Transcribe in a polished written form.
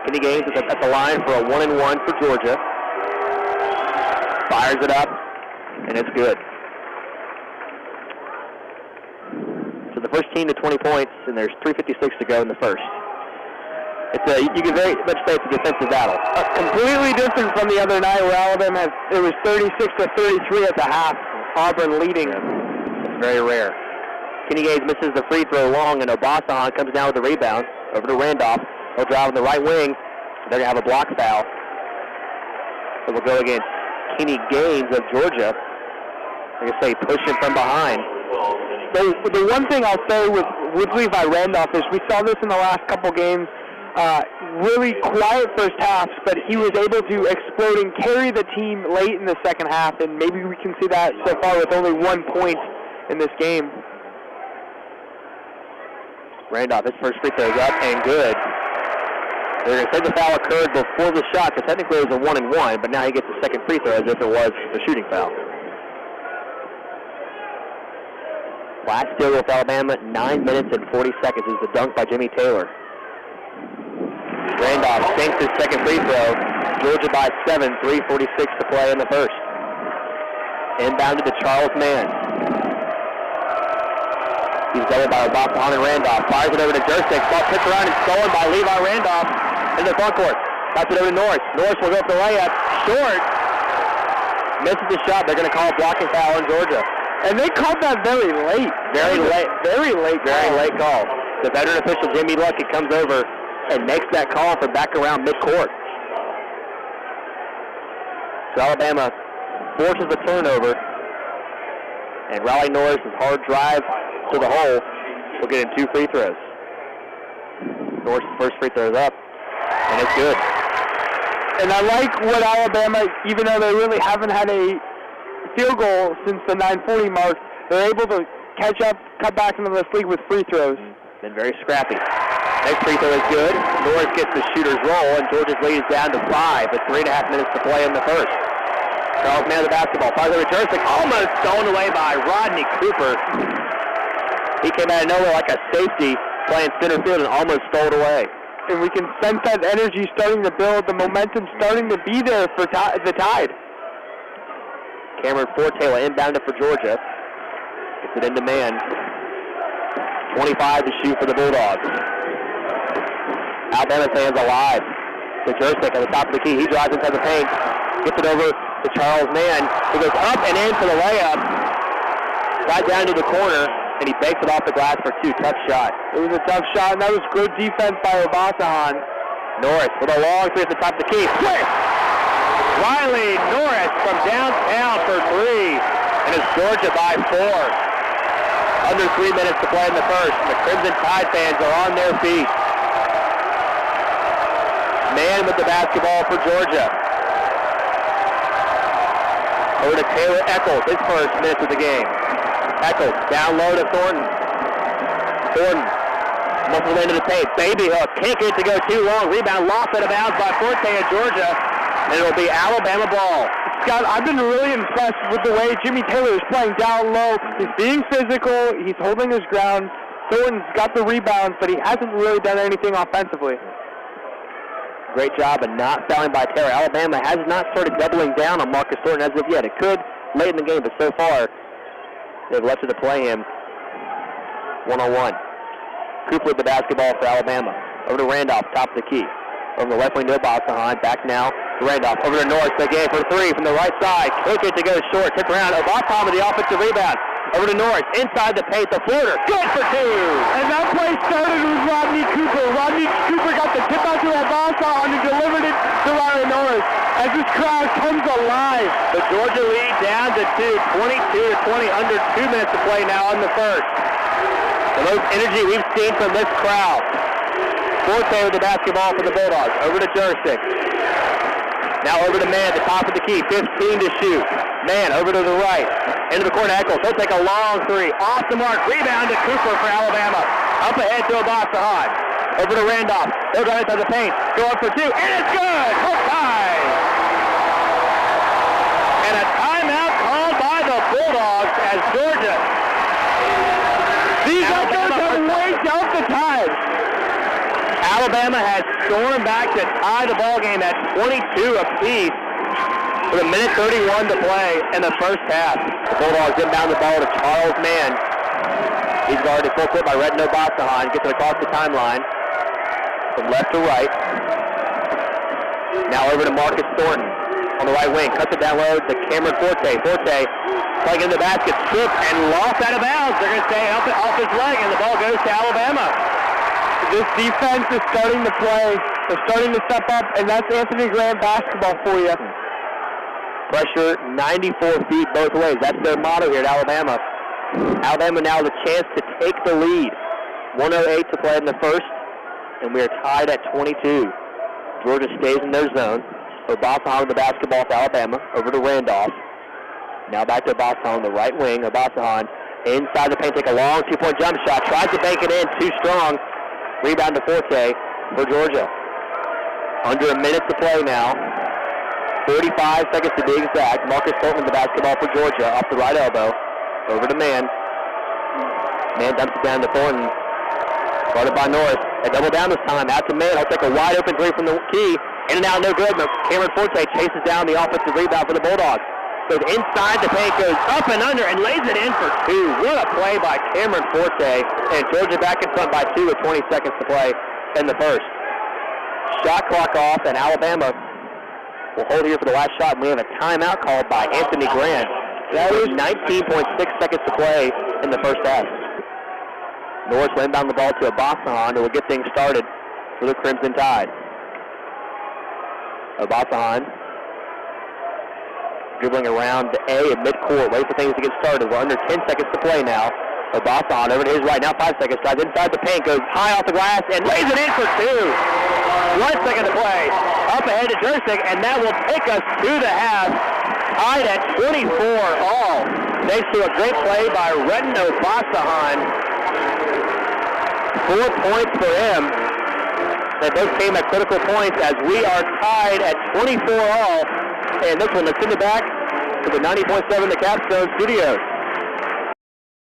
Kenny Gaines at the line for a 1-and-1 for Georgia. Fires it up, and it's good. So the first team to 20 points, and there's 3:56 to go in the first. You can very much say it's a defensive battle. Completely different from the other night where Alabama it was 36-33 at the half. Auburn leading. It's very rare. Kenny Gaines misses the free throw long, and Obasahan comes down with the rebound over to Randolph. He'll drive on the right wing. They're going to have a block foul. So we'll go against Kenny Gaines of Georgia. Like I say, pushing from behind. The one thing I'll say with Levi Randolph is we saw this in the last couple games. Really quiet first halves, but he was able to explode and carry the team late in the second half, and maybe we can see that so far with only 1 point in this game. Randolph, his first free throw is up and good. They're going to say the foul occurred before the shot, because technically it was a 1-and-1, but now he gets the second free throw as if it was a shooting foul. Last field goal for Alabama, 9 minutes and 40 seconds is the dunk by Jimmy Taylor. Randolph sinks his second free throw. Georgia by 7, 3:46 to play in the first. Inbounded to Charles Mann. He's doubled by Obasahan and Randolph. Fires it over to Jersick. Ball tipped around and stolen by Levi Randolph into the front court. Pass it over to Norris. Norris will go for the layup. Short. Misses the shot. They're going to call a blocking foul in Georgia. And they called that very late. Very late. Very late call. The veteran official, Jimmy Luckett, comes over and makes that call from back around midcourt. So Alabama forces the turnover, and Riley Norris' hard drive to the hole will get him 2 free throws. Norris' first free throw is up, and it's good. And I like what Alabama, even though they really haven't had a field goal since the 9:40 mark, they're able to catch up, cut back into this league with free throws. Been very scrappy. Next free throw is good. Norris gets the shooter's roll, and Georgia's lead is down to 5 with 3.5 minutes to play in the first. Charles Mann the basketball. Fires over to Jersick. Almost stolen away by Rodney Cooper. He came out of nowhere like a safety playing center field and almost stole it away. And we can sense that energy starting to build, the momentum starting to be there for the Tide. Cameron Fortaylor inbounded for Georgia. Gets it into man. 25 to shoot for the Bulldogs. Alabama fans alive. To Jersick at the top of the key. He drives inside the paint. Gets it over to Charles Mann. He goes up and in for the layup. Right down to the corner, and he bakes it off the glass for 2. Tough shot. It was a tough shot, and that was good defense by Obasahan. Norris with a long three at the top of the key. Swish! Riley Norris from downtown for 3. And it's Georgia by 4. Under 3 minutes to play in the first. And the Crimson Tide fans are on their feet. Mann with the basketball for Georgia. Over to Taylor Eccles, his first minutes of the game. Eccles down low to Thornton. Thornton muscles into the paint. Baby hook. Can't get it to go too long. Rebound lost out of bounds by Forte of Georgia. And it'll be Alabama ball. Scott, I've been really impressed with the way Jimmy Taylor is playing down low. He's being physical. He's holding his ground. Thornton's got the rebounds, but he hasn't really done anything offensively. Great job of not fouling by Taylor. Alabama has not started doubling down on Marcus Thornton as of yet. It could late in the game, but so far they've elected to play him one-on-one. Cooper with the basketball for Alabama. Over to Randolph, top of the key. Over the left wing to Obasahan. Back now to Randolph. Over to Norris again for 3 from the right side. Kick it to go short. Tip around. Obasahan with the offensive rebound. Over to Norris. Inside the paint. The floater. Good for 2. And that play started with Rodney Cooper. Rodney Cooper got the tip out to Obasahan and delivered it to Riley Norris. As this crowd comes alive. The Georgia lead down to 2. 22-20. Under 2 minutes to play now in the first. The most energy we've seen from this crowd. Forte with the basketball for the Bulldogs. Over to Jersick. Now over to Mann at the top of the key. 15 to shoot. Mann over to the right. Into the corner, Eccles. He'll take a long 3. Off the mark. Rebound to Cooper for Alabama. Up ahead to Obasahan. Over to Randolph. They'll drive inside the paint. Go up for 2. And it's good! Hook tie! And a timeout called by the Bulldogs as Georgia. These efforts have waked up the Tide. Alabama has storm back to tie the ball game at 22 apiece with a minute 31 to play in the first half. The Bulldogs inbound the ball to Charles Mann. He's guarded full court by Redden Obasahan. Gets it across the timeline from left to right. Now over to Marcus Thornton on the right wing. Cuts it down low to Cameron Forte. Forte playing in the basket, stripped and lost out of bounds. They're going to stay off his leg, and the ball goes to Alabama. This defense is starting to play. They're starting to step up, and that's Anthony Graham basketball for you. Pressure 94 feet both ways. That's their motto here at Alabama. Alabama now has a chance to take the lead. 1:08 to play in the first, and we are tied at 22. Georgia stays in their zone. Obasahan with the basketball for Alabama. Over to Randolph. Now back to Obasahan on the right wing. Obasahan inside the paint, take a long two-point jump shot. Tries to bank it in, too strong. Rebound to Forte for Georgia. Under a minute to play now. 45 seconds to be exact. Marcus Thornton with the basketball for Georgia off the right elbow. Over to Mann. Mann dumps it down to Thornton. Guarded by Norris. They double down this time. Out to Mann. He'll take a wide open three from the key. In and out, no good, but Cameron Forte chases down the offensive rebound for the Bulldogs. Goes inside the paint, goes up and under, and lays it in for two. What a play by Cameron Forte. And Georgia back in front by 2 with 20 seconds to play in the first. Shot clock off, and Alabama will hold here for the last shot. And we have a timeout called by Anthony Grant. That was 19.6 seconds to play in the first half. Norris will inbound the ball to Obasahan, who will get things started for the Crimson Tide. Obasahan dribbling around the A at midcourt, wait for things to get started. We're under 10 seconds to play now. Obasahan over to his right, now 5 seconds. Drives inside the paint, goes high off the glass, and lays it in for two. 1 second to play. Up ahead to Jurcik, and that will take us to the half. Tied at 24 all. Thanks to a great play by Redden Obasahan. 4 points for him. That both came at critical points as we are tied at 24 all. And this one, let's send it back to the 90.7 The Capstone Studios.